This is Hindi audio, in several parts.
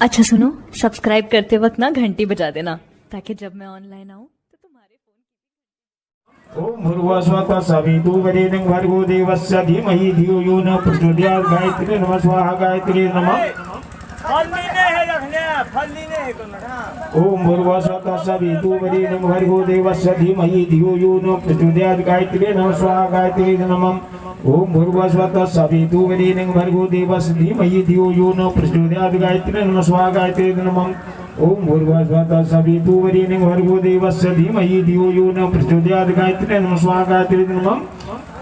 अच्छा सुनो, सब्सक्राइब करते वक्त ना घंटी बजा देना ताकि जब मैं ऑनलाइन आऊँ तो तुम्हारे फोन ओम भूर्भुवस्वः सवितुर्वरेण्यं भर्गो देवस्य धीमहि धियो यो न प्रचोदयात् गायत्री नमः स्वाहा गायत्री नमः ओम भूर्भुवस्वः सवितुर्वरेण्यं भर्गो देवस्य धीमहि धियो यो न प्रचोदयात् गायत्री नमः स्वाहा गायत्री नमः ओम भूर्भुवस्वः सवितुर्वरेण्यं भर्गो देवस्य धीमहि धियो यो न प्रचोदयात् गायत्री नमः स्वाहा गायत्री नमः ओम भूर्भुवस्वः सवितुर्वरेण्यं भर्गो देवस्य धीमहि धियो यो न प्रचोदयात् गायत्री नमः स्वाहा गायत्री नमः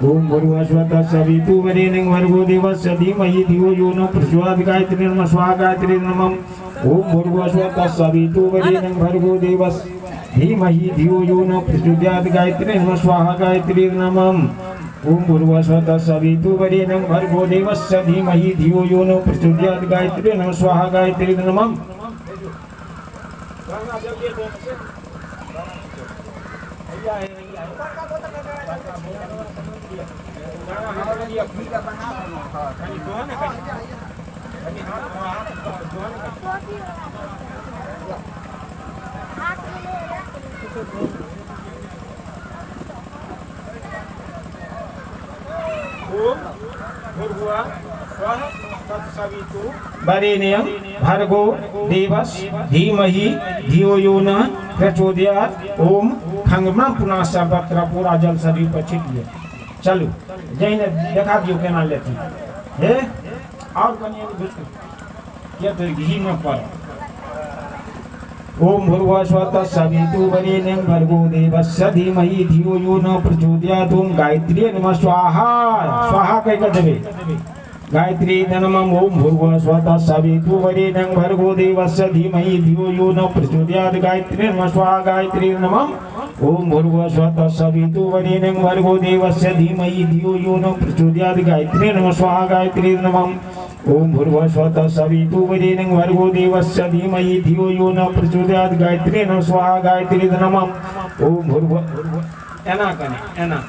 ओम भूर्भुवस्वः सवितुर्वरेण्यं भर्गो देवस्य धीमहि धियो यो न प्रचोदयात् गायत्री नमः स्वाहा गायत्री नमः ओम भूर्भुवस्वः सवितुर्वरेण्यं भर्गो देवस्य धीमहि धियो यो न प्रचोदयात् गायत्री नमः स्वाहा गायत्री नमः ओम भूर्भुवस्वः सवितुर्वरेण्यं भर्गो देवस्य धीमहि धियो यो न प्रचोदयात् गायत्री नमः स्वाहा गायत्री नमः वरेण्यं भर्गो देवस्य धीमहि धियो यो न प्रचोदयात् ओम खंगमा पुनः सर्वत्र पूरा जल शरीर पर छिटिए चलो जैन देखा दियो केना लेती हे और कनिए घुस ये तो घी में पर ओम भूर्भुवस्वः सवितुर्वरेण्यं भर्गो देवस्य धीमहि धियो यो न प्रचोदयात् ओम गायत्री नमः स्वाहा स्वाहा कह के देबे गायत्री नमः ओम भूर्भुवस्वः सवितुर्वरेण्यं भर्गो देवस्य धीमहि धियो यो न प्रचोदयात् गायत्री नमः स्वाहा गायत्री नमः ओम भूर्भुवस्वः सवितुर्वरेण्यं भर्गो देवस्य धीमहि धियो यो न प्रचोदयात् गायत्री नमः स्वाहा गायत्री नमः ओम भूर्भुवस्वः सवितुर्वरेण्यं भर्गो देवस्य धीमहि धियो यो न प्रचोदयात् गायत्री नमः स्वाहा गायत्री नमः ओम एना कने एना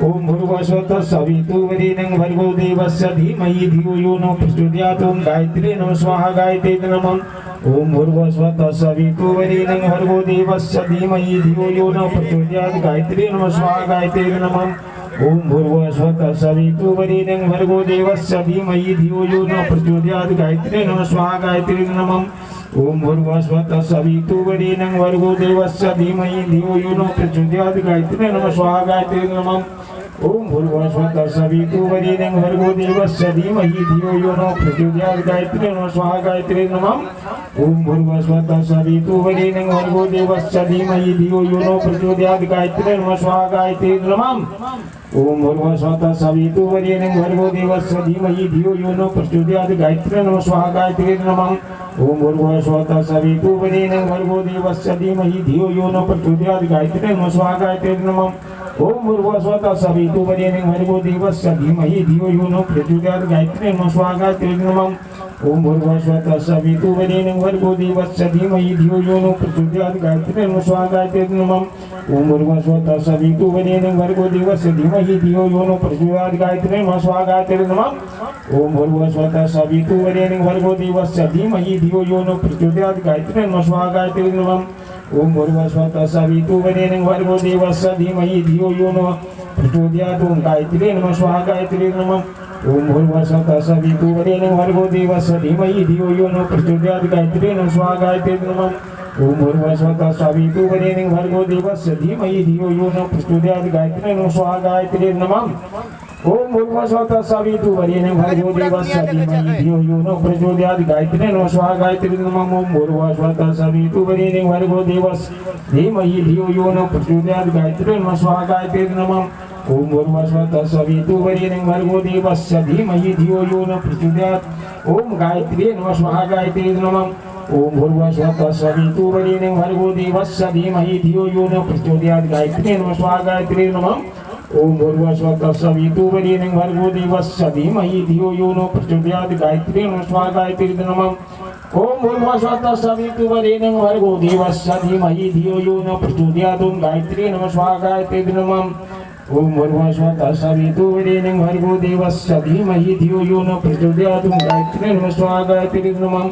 ओम भूर्भुवस्वः सवितुर्वरेण्यं भर्गो देवस्य धीमहि धियो यो न प्रचोदयात् ओम गायत्री नमः स्वाहा गायत्री नमः ओम भूर्भुवस्वः सवितुर्वरेण्यं भर्गो देवस्य धीमहि धियो यो न प्रचोदयात् गायत्री नमः स्वाहा गायत्री नमः ओम भूर्भुवस्वः सवितुर्वरेण्यं भर्गो देवस्य धीमहि धियो यो न प्रचोदयात् गायत्री नमः स्वाहा गायत्री नमः ओम भूर्भुवस्वः सवितुर्वरेण्यं भर्गो देवस्य धीमहि धियो यो न प्रचोदयात् गायत्री नमः स्वाहा गायत्री नमः ओम भूर्भुवस्वः सवितुर्वरेण्यं भर्गो देवस्य धीमहि धियो यो न प्रचोदयात् गायत्री नमः स्वाहा गायत्री नमः ओम भूर्भुवस्वः सवितुर्वरेण्यं भर्गो देवस्य धीमहि धियो यो न प्रचोदयात् गायत्री नमः स्वाहा गायत्री नमः ओम भूर्भुवस्वः सवितुर्वरेण्यं भर्गो देवस्य धीमहि धियो यो न प्रचोदयात् गायत्री नमः स्वाहा गायत्री नमः ओम भूर्भुवस्वः सवितुर्वरेण्यं भर्गो देवस्य धीमहि धियो यो न प्रचोदयात् गायत्री नमः स्वाहा गायत्री नमः ओम भूर्भुवस्वः सवितुर्वरेण्यं भर्गो देवस्य धीमहि धियो यो न प्रचोदयात् गायत्री नमः स्वाहा गायत्री नमः ओम भूर्भुवस्वः सवितुर्वरेण्यं भर्गो देवस्य धीमहि धियो यो न प्रचोदयात् गायत्री नमः स्वाहा गायत्री नमः ओम भूर्भुवस्वः सवितुर्वरेण्यं भर्गो देवस्य धीमहि धियो यो न प्रचोदयात् गायत्री नमः स्वाहा गायत्री नमः ओम भूर्भुवस्वः सवितुर्वरेण्यं भर्गो देवस्य धीमहि धियो यो न प्रचोदयात् गायत्री नमः स्वाहा गायत्री नमः ओम भूर्भुवस्वः सवितुर्वरेण्यं भर्गो देवस्य धीमहि धियो यो न प्रचोदयात् ओम गायत्री नमः स्वाहा गायत्री नमः ओम भूर्भुवस्वः सवितुर्वरेण्यं भर्गो देवस्य धीमहि धियो यो न प्रचोदयात् गायत्री नमः स्वाहा गायत्री नमः ओम भूर्भुवस्वः सवितुर्वरेण्यं भर्गो देवस्य धीमहि धियो यो न प्रचोदयात् गायत्री नमः स्वाहा गायत्री नमः ओम भूर्भुवस्वः सवितुर्वरेण्यं भर्गो देवस्य धीमहि धियो यो न प्रचोदयात् गायत्री नमः स्वाहा गायत्री नमः ओम भूर्भुवस्वः सवितुर्वरेण्यं भर्गो देवस्य धीमहि धियो यो न प्रचोदयात् गायत्री नमः स्वाहा गायत्री नमः ओम भूर्भुवस्वः सवितुर्वरेण्यं भर्गो देवस्य धीमहि धियो यो न प्रचोदयात् ओम गायत्री नमः स्वाहा गायत्री नमः ओम भूर्भुवस्वः सवितुर्वरेण्यं भर्गो देवस्य धीमहि धियो यो न प्रचोदयात् गायत्री नमः स्वाहा गायत्री नमः ओम भूर्भुवस्वः सवितुर्वरेण्यं भर्गो देवस्य धीमहि धियो यो न प्रचोदयात् गायत्री नमः स्वाहा गायत्री नमः ओम भूर्भुवस्वः सवितुर्वरेण्यं भर्गो देवस्य धीमहि धियो यो न प्रचोदयात् ओम गायत्री नमः स्वाहा गायत्री नमः ओम भूर्भुवस्वः सवितुर्वरेण्यं भर्गो देवस्य धीमहि धियो यो न प्रचोदयात् ओम गायत्री नमः स्वाहा गायत्री नमः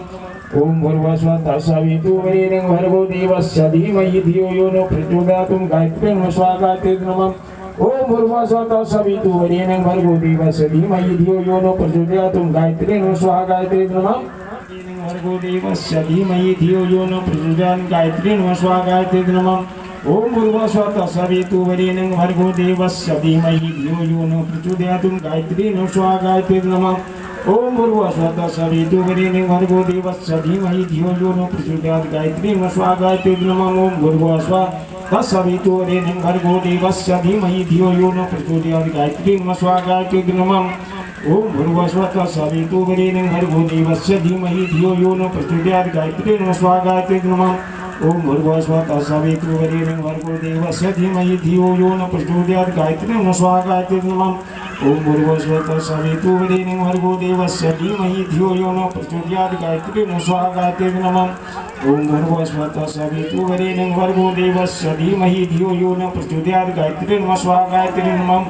ओम भूर्भुवस्सुः तत्सवितुर्वरेण्यं भर्गो देवस्य धीमहि धियो यो न प्रचोदयात् गायत्री नमः स्वाहा गायत्री नमः ओम भूर्भुवस्सुः तत्सवितुर्वरेण्यं भर्गो देवस्य धीमहि धियो यो न प्रचोदयात् गायत्री नमः स्वाहा गायत्री नमः भर्गो देवस्य धीमहि धियो यो न प्रचोदयात् गायत्री नमः स्वाहा गायत्री नमः ओम भूर्भुवस्सुः तत्सवितुर्वरेण्यं भर्गो देवस्य धीमहि धियो यो न प्रचोदयात् गायत्री नमः स्वाहा गायत्री नमः ओम भूर्भुवस्सुः तत्सवितुर्वरेण्यं भर्गो देवस्य धीमहि धियो यो न प्रचोदयात् गायत्री नमः स्वाहा गायत्री नमः ओम भूर्भुवस्सुः तत्सवितुर्वरेण्यं भर्गो देवस्य धीमहि धियो यो न प्रचोदयात् गायत्री नमः स्वाहा गायत्री नमः ओम भूर्भुवस्सुः तत्सवितुर्वरेण्यं भर्गो देवस्य धीमहि धियो यो न प्रचोदयात् गायत्री नमः स्वाहा गायत्री नमः ओम भूर्भुवस्सुः तत्सवितुर्वरेण्यं भर्गो देवस्य धीमहि धियो यो न प्रचोदयात् गायत्री नमः स्वाहा गायत्री नमः ओम भूर्भुवस्सुः तत्सवितुर्वरेण्यं भर्गो देवस्य धीमहि धियो यो न प्रचोदयात् गायत्री नमः स्वाहा गायत्री नमः ओम भूर्भुवस्सुः तत्सवितुर्वरेण्यं भर्गो देवस्य धीमहि धियो यो न प्रचोदयात् गायत्री नमः स्वाहा गायत्री नमः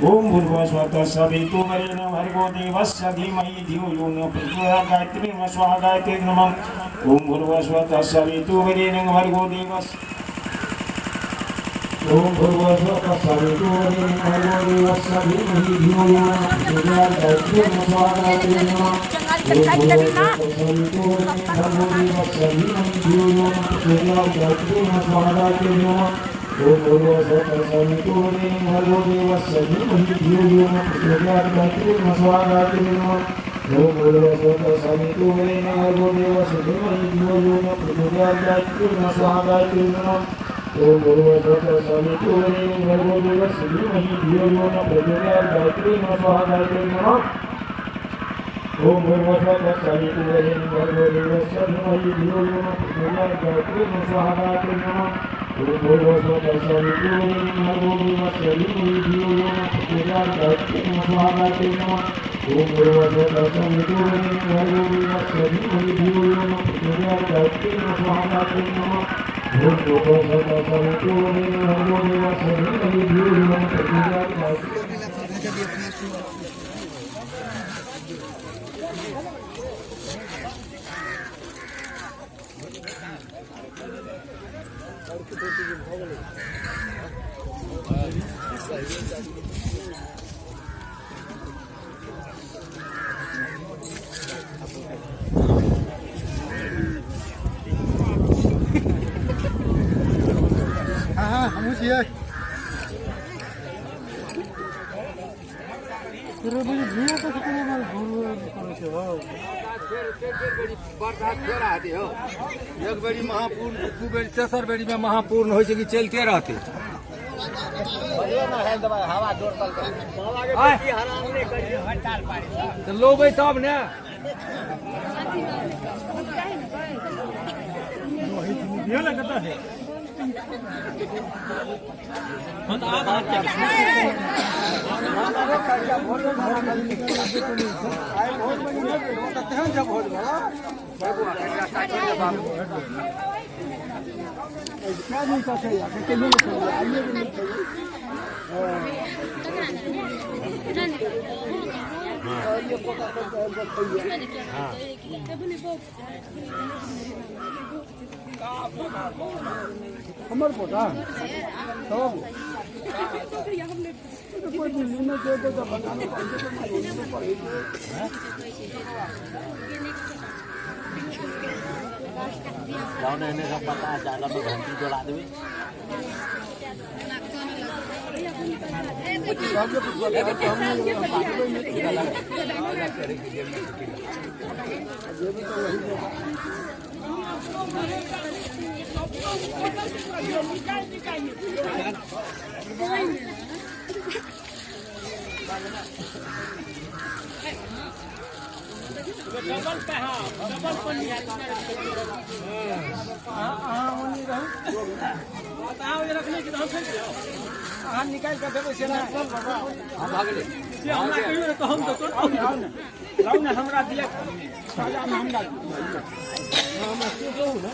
ओम भूर्भुवस्सुः तत्सवितुर्वरेण्यं भर्गो देवस्य धीमहि धियो यो न प्रचोदयात् गायत्री नमः स्वाहा गायत्री नमः ओम भूर्भुवस्सुः तत्सवितुर्वरेण्यं भर्गो देवस्य ओम भूर्भुवस्सुः तत्सवितुर्वरेण्यं भर्गो देवस्य धीमहि धियो यो न प्रचोदयात् गायत्री नमः स्वाहा गायत्री नमः ओम भूर्भुवस्सुः तत्सवितुर्वरेण्यं भर्गो देवस्य धीमहि धियो यो न प्रचोदयात् गायत्री नमः स्वाहा गायत्री नमः ओम भूर्भुवस्सुः तत्सवितुर्वरेण्यं भर्गो देवस्य धीमहि धियो यो न प्रचोदयात् गायत्री नमः स्वाहा गायत्री नमः ओम भूर्भुवस्सुः तत्सवितुर्वरेण्यं भर्गो देवस्य धीमहि धियो यो न प्रचोदयात् गायत्री नमः स्वाहा गायत्री नमः ओम भूर्भुवस्सुः तत्सवितुर्वरेण्यं भर्गो देवस्य धीमहि धियो यो न प्रचोदयात् गायत्री नमः स्वाहा गायत्री नमः ओम भूर्भुवस्सुः तत्सवितुर्वरेण्यं भर्गो देवस्य धीमहि धियो यो न प्रचोदयात् गायत्री नमः स्वाहा गायत्री नमः ओम भूर्भुवस्सुः तत्सवितुर्वरेण्यं भर्गो देवस्य धीमहि धियो यो न प्रचोदयात् गायत्री नमः स्वाहा गायत्री नमः ओम भूर्भुवस्सुः तत्सवितुर्वरेण्यं भर्गो देवस्य धीमहि धियो यो न प्रचोदयात् गायत्री नमः स्वाहा गायत्री नमः ओम भूर्भुवस्सुः तत्सवितुर्वरेण्यं भर्गो देवस्य धीमहि धियो यो न प्रचोदयात् गायत्री हम छियै तेरे मुझे भूल तो कितने बार भूल करे छे हो बरसात फेर आती हो एक बेरी महापूर्ण दू बेरी तेसर बेरी में महापूर्ण होइ छै कि चलते रहते तो लोबै तब ने ये ना कता है क्या नहीं कर सकते अकेले में चलिए आइए भी नहीं चाहिए हमारे पोता तो कोई दिल्ली में जो तो बनाने जाने ने का पता चला तो घंटी जला देबे डबल पे हां डबल पनिया हां ओनी रह बताओ ये रखने की हम फेंक दो हां निकाल के देबे से ना चल बाबा हां भाग ले से हमरा कहियो तो हम तो लाओ ना हमरा दिया साला में हम डाल हम से दो ना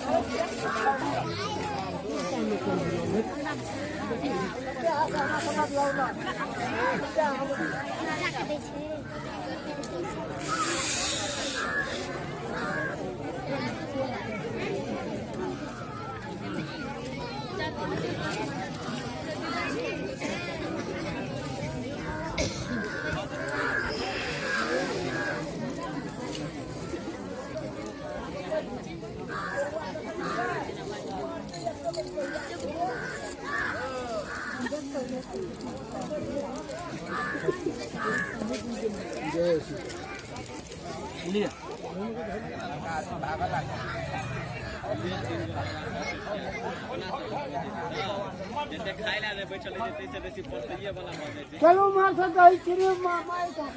चलो मार सकता है चिड़िया मार का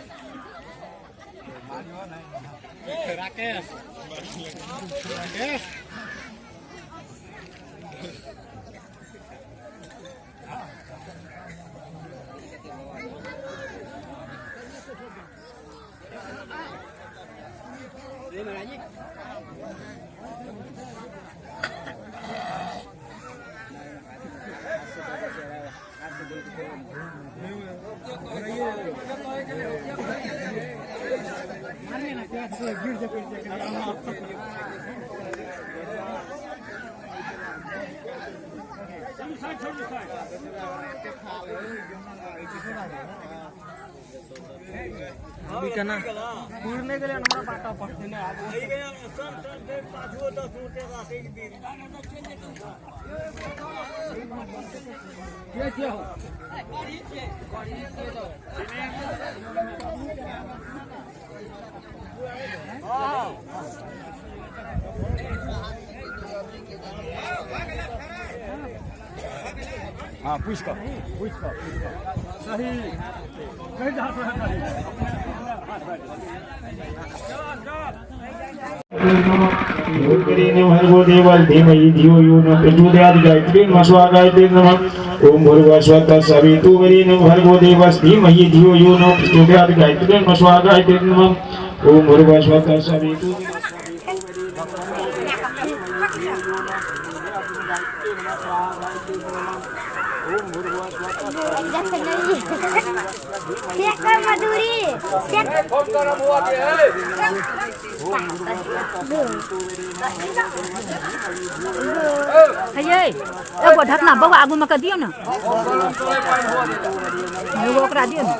राकेश राकेश अभी करना पूरने के लिए हमारा बाटा पड़ते हैं क्या हो हाँ पूछ कर सही कहीं जा भर्गो देवल धीमहि धियो यो न प्रचोदयात् गायत्री नमः स्वाहा गायत्री नमः ओम भूर्भुवः स्वः तत्सवितुर्वरेण्यं भर्गो देवस्य धीमहि धियो यो न प्रचोदयात् गायत्री नमः स्वाहा गायत्री नमः ओम भूर्भुवः स्वः तत्सवितुर्वरेण्यं मधुरी एगो ढकना बउआ आगू में दियो ना एगो ओकरा दियो ना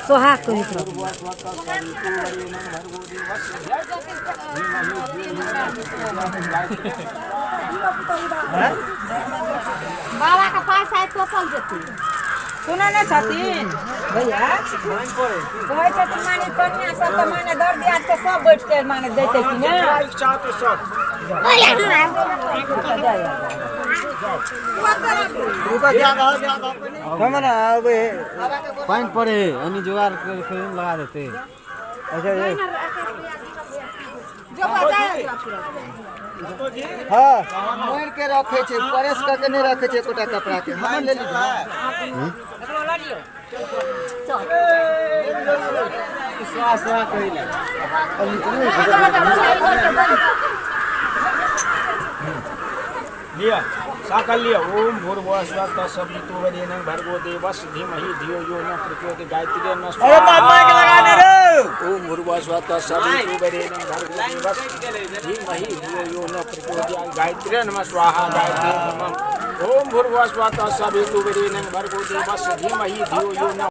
सोहाग करी बाबा का पास है तो पल देती सुना ना छथिन भैया कहै छथिन माने कन्या सब त माने दर दिया के सब बैठ के माने देते कि ना कमरा अब पानी पड़े अनि जुगाड़ कर लगा देते अच्छा ये जो बताए हां मोड़ के रखे छे प्रेस करके नहीं रखे छे कोटा कपड़ा के हम ले लीजिए श्वास रा कइला लिया साकल लिया ओम भूर्भुवः स्वः तत्सवितुर्वरेण्यं भर्गो देवस्य धीमहि धियो यो न प्रचोदयात् गायत्री नमः स्वाहा अरे माइक लगा दे रे ओम भूर्भुवः स्वः तत्सवितुर्वरेण्यं भर्गो देवस्य धीमहि धियो यो न प्रचोदयात् गायत्री नमः स्वाहा गायत्री नमः ओम भूर्भुवः स्वः तत्सवितुर्वरेण्यं भर्गो देवस्य धीमहि धियो यो न